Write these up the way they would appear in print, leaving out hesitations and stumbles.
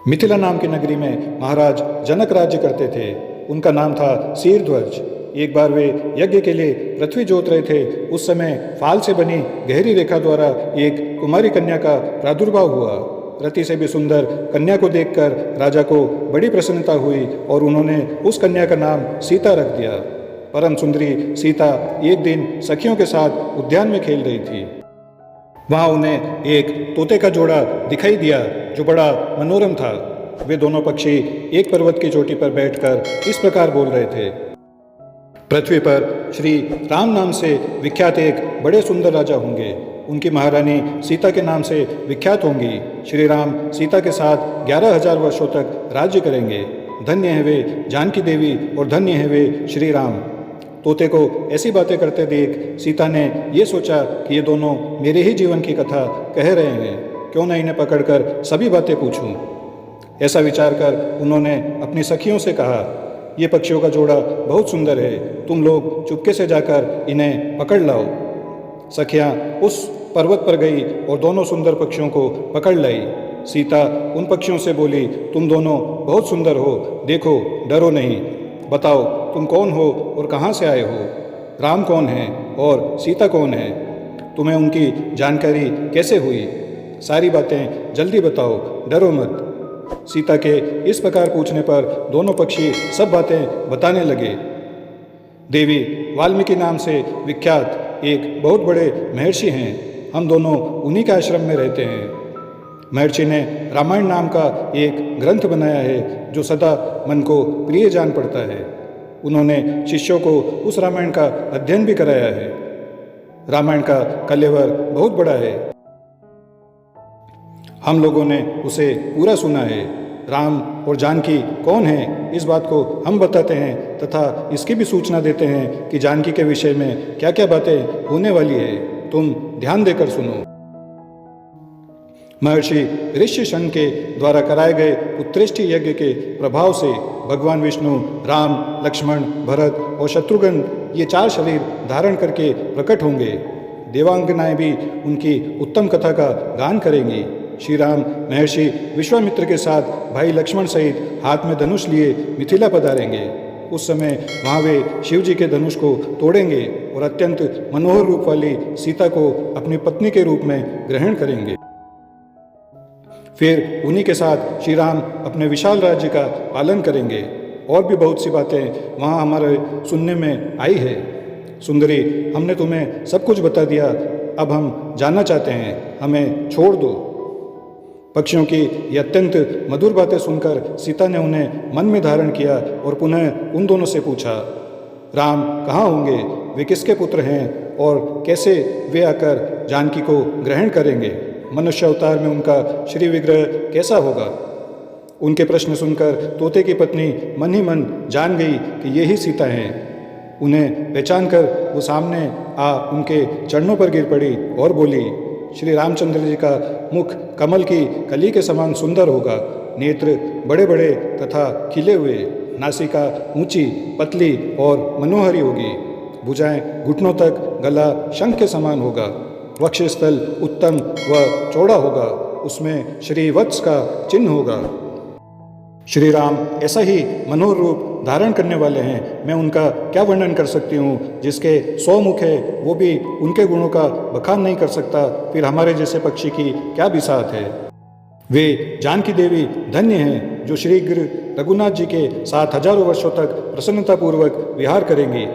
मिथिला नाम की नगरी में महाराज जनक राज्य करते थे। उनका नाम था शीरध्वज। एक बार वे यज्ञ के लिए पृथ्वी जोत रहे थे। उस समय फाल से बनी गहरी रेखा द्वारा एक कुमारी कन्या का प्रादुर्भाव हुआ। रति से भी सुंदर कन्या को देखकर राजा को बड़ी प्रसन्नता हुई और उन्होंने उस कन्या का नाम सीता रख दिया। परम सुंदरी सीता एक दिन सखियों के साथ उद्यान में खेल रही थी। वहाँ उन्हें एक तोते का जोड़ा दिखाई दिया जो बड़ा मनोरम था। वे दोनों पक्षी एक पर्वत की चोटी पर बैठकर इस प्रकार बोल रहे थे। पृथ्वी पर श्री राम नाम से विख्यात एक बड़े सुंदर राजा होंगे। उनकी महारानी सीता के नाम से विख्यात होंगी। श्री राम सीता के साथ 11,000 वर्षों तक राज्य करेंगे। धन्य है वे जानकी देवी और धन्य है वे श्री राम। तोते को ऐसी बातें करते देख सीता ने ये सोचा कि ये दोनों मेरे ही जीवन की कथा कह रहे हैं, क्यों न इन्हें पकड़कर सभी बातें पूछूं। ऐसा विचार कर उन्होंने अपनी सखियों से कहा, ये पक्षियों का जोड़ा बहुत सुंदर है, तुम लोग चुपके से जाकर इन्हें पकड़ लाओ। सखियाँ उस पर्वत पर गई और दोनों सुंदर पक्षियों को पकड़ लाई। सीता उन पक्षियों से बोली, तुम दोनों बहुत सुंदर हो, देखो डरो नहीं। बताओ तुम कौन हो और कहाँ से आए हो? राम कौन है और सीता कौन है? तुम्हें उनकी जानकारी कैसे हुई? सारी बातें जल्दी बताओ, डरो मत। सीता के इस प्रकार पूछने पर दोनों पक्षी सब बातें बताने लगे। देवी वाल्मीकि नाम से विख्यात एक बहुत बड़े महर्षि हैं। हम दोनों उन्हीं के आश्रम में रहते हैं। महर्षि ने रामायण नाम का एक ग्रंथ बनाया है जो सदा मन को प्रिय जान पड़ता है। उन्होंने शिष्यों को उस रामायण का अध्ययन भी कराया है। रामायण का कलेवर बहुत बड़ा है। हम लोगों ने उसे पूरा सुना है। राम और जानकी कौन है, इस बात को हम बताते हैं तथा इसकी भी सूचना देते हैं कि जानकी के विषय में क्या क्या बातें होने वाली है। तुम ध्यान देकर सुनो। महर्षि ऋष्यशृंग के द्वारा कराए गए उत्कृष्ट यज्ञ के प्रभाव से भगवान विष्णु राम, लक्ष्मण, भरत और शत्रुघ्न ये 4 शरीर धारण करके प्रकट होंगे। देवांगनाएं भी उनकी उत्तम कथा का गान करेंगी। श्री राम महर्षि विश्वामित्र के साथ भाई लक्ष्मण सहित हाथ में धनुष लिए मिथिला पधारेंगे। उस समय वहाँ वे शिव जी के धनुष को तोड़ेंगे और अत्यंत मनोहर रूप वाली सीता को अपनी पत्नी के रूप में ग्रहण करेंगे। फिर उन्हीं के साथ श्री राम अपने विशाल राज्य का पालन करेंगे। और भी बहुत सी बातें वहाँ हमारे सुनने में आई है। सुंदरी, हमने तुम्हें सब कुछ बता दिया, अब हम जानना चाहते हैं, हमें छोड़ दो। पक्षियों की ये अत्यंत मधुर बातें सुनकर सीता ने उन्हें मन में धारण किया और पुनः उन दोनों से पूछा, राम कहाँ होंगे, वे किसके पुत्र हैं और कैसे वे आकर जानकी को ग्रहण करेंगे? मनुष्य अवतार में उनका श्री विग्रह कैसा होगा? उनके प्रश्न सुनकर तोते की पत्नी मन ही मन जान गई कि ये ही सीता हैं। उन्हें पहचान कर वो सामने आ उनके चरणों पर गिर पड़ी और बोली, श्री रामचंद्र जी का मुख कमल की कली के समान सुंदर होगा। नेत्र बड़े बड़े तथा खिले हुए, नासिका ऊंची, पतली और मनोहरी होगी। भुजाएं घुटनों तक, गला शंख के समान होगा। वक्षस्थल उत्तम व चौड़ा होगा, उसमें श्री वत्स का चिन्ह होगा। श्री राम ऐसा ही मनोहर रूप धारण करने वाले हैं। मैं उनका क्या वर्णन कर सकती हूँ? जिसके 100 मुख है वो भी उनके गुणों का बखान नहीं कर सकता, फिर हमारे जैसे पक्षी की क्या बिसात है। वे जानकी देवी धन्य हैं जो श्री रघुनाथ जी के साथ हजारों वर्षों तक प्रसन्नतापूर्वक विहार करेंगी।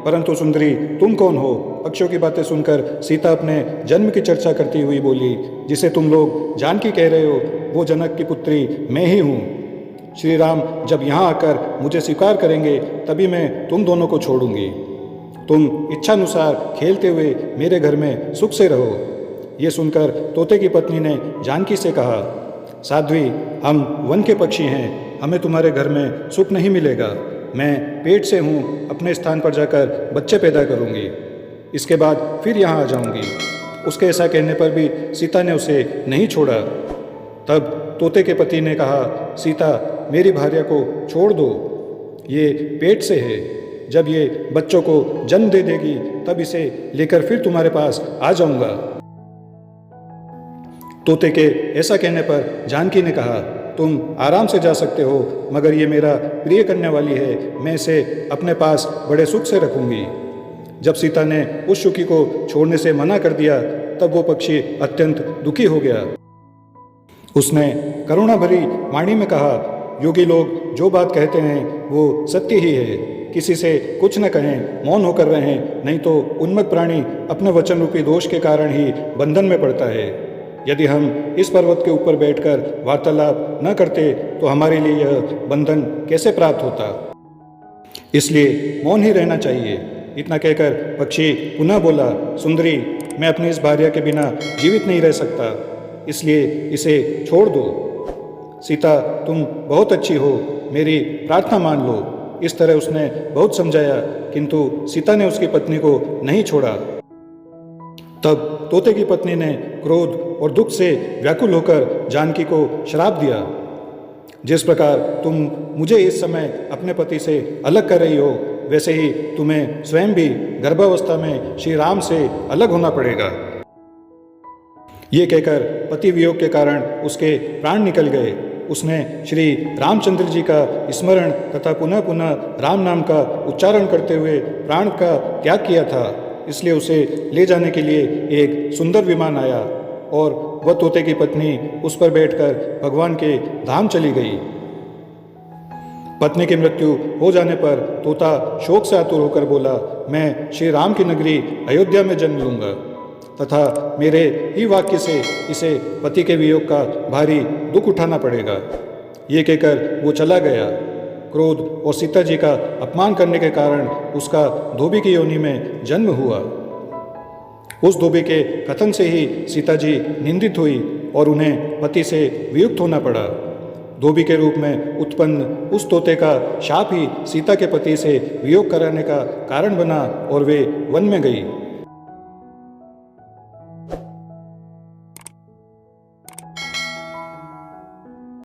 परंतु सुंदरी, तुम कौन हो? पक्षियों की बातें सुनकर सीता अपने जन्म की चर्चा करती हुई बोली, जिसे तुम लोग जानकी कह रहे हो वो जनक की पुत्री मैं ही हूँ। श्री राम जब यहाँ आकर मुझे स्वीकार करेंगे तभी मैं तुम दोनों को छोड़ूंगी। तुम इच्छानुसार खेलते हुए मेरे घर में सुख से रहो। ये सुनकर तोते की पत्नी ने जानकी से कहा, साध्वी, हम वन के पक्षी हैं, हमें तुम्हारे घर में सुख नहीं मिलेगा। मैं पेट से हूँ, अपने स्थान पर जाकर बच्चे पैदा करूँगी, इसके बाद फिर यहाँ आ जाऊँगी। उसके ऐसा कहने पर भी सीता ने उसे नहीं छोड़ा। तब तोते के पति ने कहा, सीता, मेरी भार्या को छोड़ दो, ये पेट से है, जब ये बच्चों को जन्म दे देगी तब इसे लेकर फिर तुम्हारे पास आ जाऊँगा। तोते के ऐसा कहने पर जानकी ने कहा, तुम आराम से जा सकते हो, मगर ये मेरा प्रिय कन्या वाली है, मैं इसे अपने पास बड़े सुख से रखूंगी। जब सीता ने उस शुकी को छोड़ने से मना कर दिया तब वो पक्षी अत्यंत दुखी हो गया। उसने करुणा भरी वाणी में कहा, योगी लोग जो बात कहते हैं वो सत्य ही है। किसी से कुछ न कहें, मौन होकर रहें, नहीं तो उन्मत्त प्राणी अपने वचन रूपी दोष के कारण ही बंधन में पड़ता है। यदि हम इस पर्वत के ऊपर बैठकर वार्तालाप न करते तो हमारे लिए यह बंधन कैसे प्राप्त होता। इसलिए मौन ही रहना चाहिए। इतना कहकर पक्षी पुनः बोला, सुंदरी, मैं अपनी इस भार्या के बिना जीवित नहीं रह सकता, इसलिए इसे छोड़ दो। सीता, तुम बहुत अच्छी हो, मेरी प्रार्थना मान लो। इस तरह उसने बहुत समझाया, किंतु सीता ने उसकी पत्नी को नहीं छोड़ा। तब तोते की पत्नी ने क्रोध और दुख से व्याकुल होकर जानकी को श्राप दिया, जिस प्रकार तुम मुझे इस समय अपने पति से अलग कर रही हो, वैसे ही तुम्हें स्वयं भी गर्भावस्था में श्री राम से अलग होना पड़ेगा। ये कहकर पति वियोग के कारण उसके प्राण निकल गए। उसने श्री रामचंद्र जी का स्मरण तथा पुनः पुनः राम नाम का उच्चारण करते हुए प्राण का त्याग किया था। इसलिए उसे ले जाने के लिए एक सुंदर विमान आया और वह तोते की पत्नी उस पर बैठकर भगवान के धाम चली गई। पत्नी की मृत्यु हो जाने पर तोता शोक से आतुर होकर बोला, मैं श्री राम की नगरी अयोध्या में जन्म लूँगा तथा मेरे ही वाक्य से इसे पति के वियोग का भारी दुख उठाना पड़ेगा। ये कहकर वो चला गया। क्रोध और सीता जी का अपमान करने के कारण उसका धोबी की योनि में जन्म हुआ। उस धोबी के कथन से ही सीता जी निंदित हुई और उन्हें पति से वियुक्त होना पड़ा। धोबी के रूप में उत्पन्न उस तोते का शाप ही सीता के पति से वियोग कराने का कारण बना और वे वन में गई।